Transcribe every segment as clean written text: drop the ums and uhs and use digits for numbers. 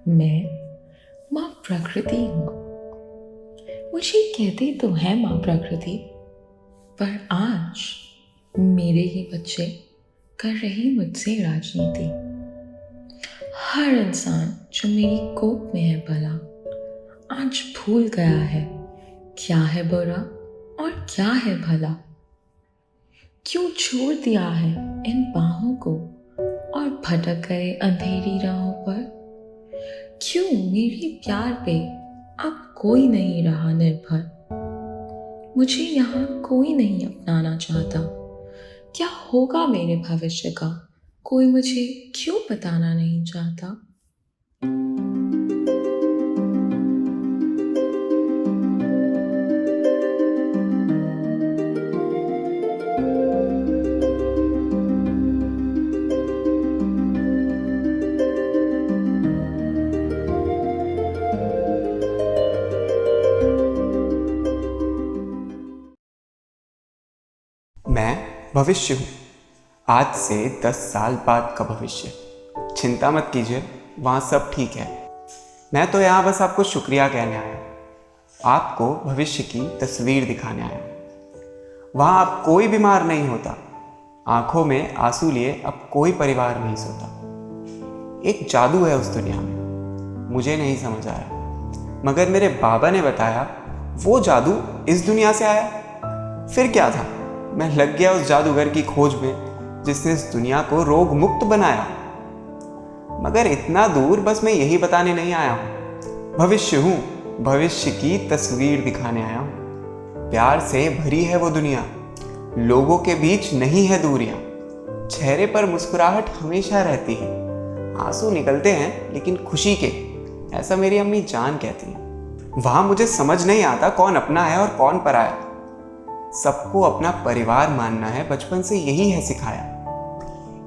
मैं माँ प्रकृति हूँ। मुझे कहते तो है माँ प्रकृति, पर आज मेरे ही बच्चे कर रहे मुझसे राजनीति। हर इंसान जो मेरी कोख में है भला, आज भूल गया है क्या है बुरा और क्या है भला। क्यों छोड़ दिया है इन बाहों को और भटक गए अंधेरी राहों पर। क्यों मेरे प्यार पे अब कोई नहीं रहा निर्भर। मुझे यहाँ कोई नहीं अपनाना चाहता। क्या होगा मेरे भविष्य का, कोई मुझे क्यों बताना नहीं चाहता। मैं भविष्य हूँ, आज से 10 साल बाद का भविष्य। चिंता मत कीजिए, वहाँ सब ठीक है। मैं तो यहाँ बस आपको शुक्रिया कहने आया हूँ, आपको भविष्य की तस्वीर दिखाने आया हूँ। वहाँ अब कोई बीमार नहीं होता, आंखों में आंसू लिए अब कोई परिवार नहीं सोता। एक जादू है उस दुनिया में, मुझे नहीं समझ आया, मगर मेरे बाबा ने बताया वो जादू इस दुनिया से आया। फिर क्या था, मैं लग गया उस जादूगर की खोज में जिसने इस दुनिया को रोग मुक्त बनाया। मगर इतना दूर बस मैं यही बताने नहीं आया हूँ, भविष्य हूँ, भविष्य की तस्वीर दिखाने आया हूँ। प्यार से भरी है वो दुनिया, लोगों के बीच नहीं है दूरियां, चेहरे पर मुस्कुराहट हमेशा रहती है। आंसू निकलते हैं लेकिन खुशी के, ऐसा मेरी अम्मी जान कहती है। वहां मुझे समझ नहीं आता कौन अपना है और कौन पराया। सबको अपना परिवार मानना है, बचपन से यही है सिखाया।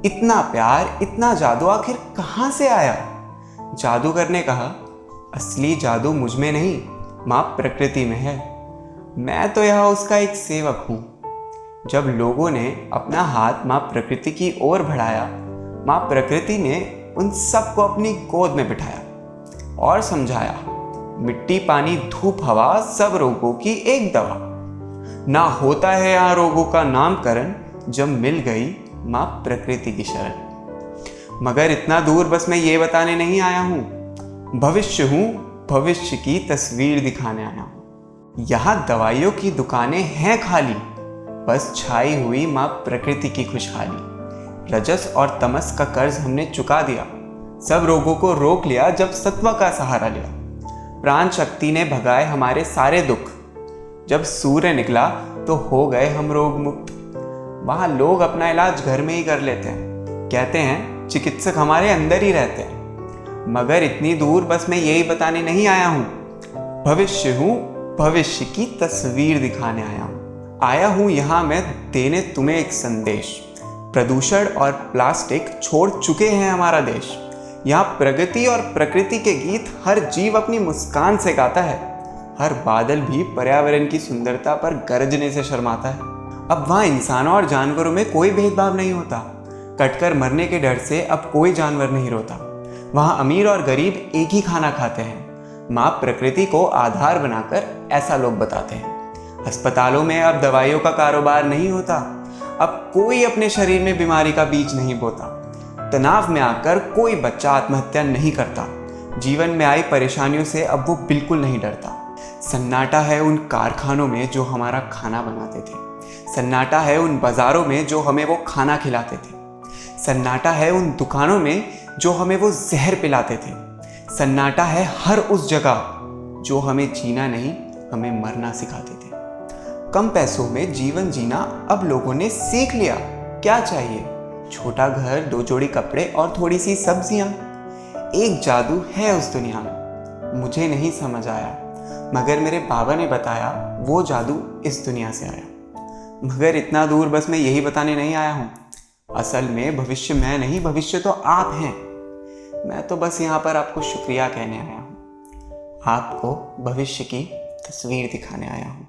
इतना प्यार, इतना जादू आखिर कहाँ से आया। जादूगर ने कहा असली जादू मुझ में नहीं, माँ प्रकृति में है। मैं तो यहाँ उसका एक सेवक हूँ। जब लोगों ने अपना हाथ माँ प्रकृति की ओर बढ़ाया, माँ प्रकृति ने उन सबको अपनी गोद में बिठाया और समझाया मिट्टी पानी धूप हवा सब रोगों की एक दवा। ना होता है यहाँ रोगों का नामकरण, जब मिल गई माँ प्रकृति की शरण। मगर इतना दूर बस मैं ये बताने नहीं आया हूँ, भविष्य हूँ, भविष्य की तस्वीर दिखाने आया हूँ। यहाँ दवाइयों की दुकानें हैं खाली, बस छाई हुई माँ प्रकृति की खुशहाली। रजस और तमस का कर्ज हमने चुका दिया, सब रोगों को रोक लिया जब सत्व का सहारा लिया। प्राण शक्ति ने भगाए हमारे सारे दुख, जब सूर्य निकला तो हो गए हम रोग मुक्त। वहाँ लोग अपना इलाज घर में ही कर लेते हैं, कहते हैं चिकित्सक हमारे अंदर ही रहते हैं। मगर इतनी दूर बस मैं यही बताने नहीं आया हूँ, भविष्य हूँ, भविष्य की तस्वीर दिखाने आया हूँ यहाँ मैं देने तुम्हें एक संदेश। प्रदूषण और प्लास्टिक छोड़ चुके हैं हमारा देश। यहाँ प्रगति और प्रकृति के गीत हर जीव अपनी मुस्कान से गाता है। हर बादल भी पर्यावरण की सुंदरता पर गरजने से शर्माता है। अब वहाँ इंसानों और जानवरों में कोई भेदभाव नहीं होता, कटकर मरने के डर से अब कोई जानवर नहीं रोता। वहाँ अमीर और गरीब एक ही खाना खाते हैं, माँ प्रकृति को आधार बनाकर ऐसा लोग बताते हैं। अस्पतालों में अब दवाइयों का कारोबार नहीं होता, अब कोई अपने शरीर में बीमारी का बीज नहीं बोता। तनाव में आकर कोई बच्चा आत्महत्या नहीं करता, जीवन में आई परेशानियों से अब वो बिल्कुल नहीं डरता। सन्नाटा है उन कारखानों में जो हमारा खाना बनाते थे, सन्नाटा है उन बाजारों में जो हमें वो खाना खिलाते थे, सन्नाटा है उन दुकानों में जो हमें वो जहर पिलाते थे, सन्नाटा है हर उस जगह जो हमें जीना नहीं हमें मरना सिखाते थे। कम पैसों में जीवन जीना अब लोगों ने सीख लिया। क्या चाहिए, छोटा घर, 2 जोड़ी कपड़े और थोड़ी सी सब्जियां। एक जादू है उस दुनिया में, मुझे नहीं समझ आया, मगर मेरे बाबा ने बताया वो जादू इस दुनिया से आया। मगर इतना दूर बस मैं यही बताने नहीं आया हूँ, असल में भविष्य मैं नहीं, भविष्य तो आप हैं। मैं तो बस यहाँ पर आपको शुक्रिया कहने आया हूँ, आपको भविष्य की तस्वीर दिखाने आया हूँ।